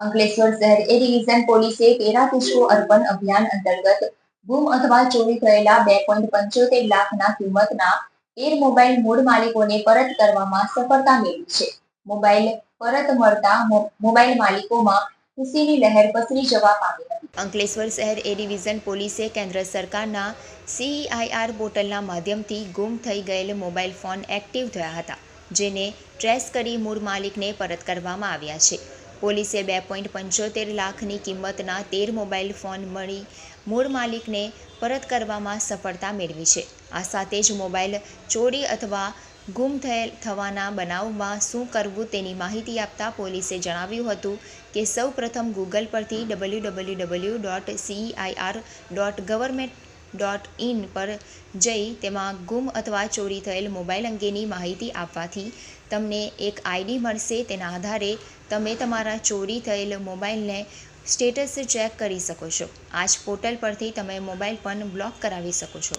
અંકલેશ્વર શહેર એ ડિવિઝન પોલીસે તેરાતીસુ અર્પણ અભિયાન અંતર્ગત ગુમ અથવા ચોરી થયેલા 2.75 લાખના કિંમતના 13 મોબાઈલ મૂળ માલિકોને પરત કરવામાં સફળતા મેળવી છે. મોબાઈલ પરત મળતા મોબાઈલ માલિકોમાં ખુશીની લહેર પસરી જવા પામી હતી. અંકલેશ્વર શહેર એ ડિવિઝન પોલીસે કેન્દ્ર સરકારના CEIR પોર્ટલના માધ્યમથી ગુમ થઈ ગયેલ મોબાઈલ ફોન એક્ટિવ થયા હતા, જેને ટ્રેસ કરી મૂળ માલિકને પરત કરવામાં આવ્યા છે. પોલીસે 2.75 લાખની કિંમતના 13 મોબાઈલ ફોન મળી મૂળ માલિકને પરત કરવામાં સફળતા મેળવી છે. આ સાથે જ મોબાઈલ ચોરી અથવા ગુમ થવાના બનાવમાં શું કરવું તેની માહિતી આપતા પોલીસે જણાવ્યું હતું કે સૌ પ્રથમ ગૂગલ પરથી www.ceir.government.in પર જઈ તેમાં ગુમ અથવા ચોરી થયેલ મોબાઈલ અંગેની માહિતી આપવાથી તમને એક ID મળશે. તેના આધારે તમે તમારા ચોરી થયેલ મોબાઈલને સ્ટેટસ ચેક કરી શકો છો. આ જ પોર્ટલ પરથી તમે મોબાઈલ પણ બ્લોક કરાવી શકો છો.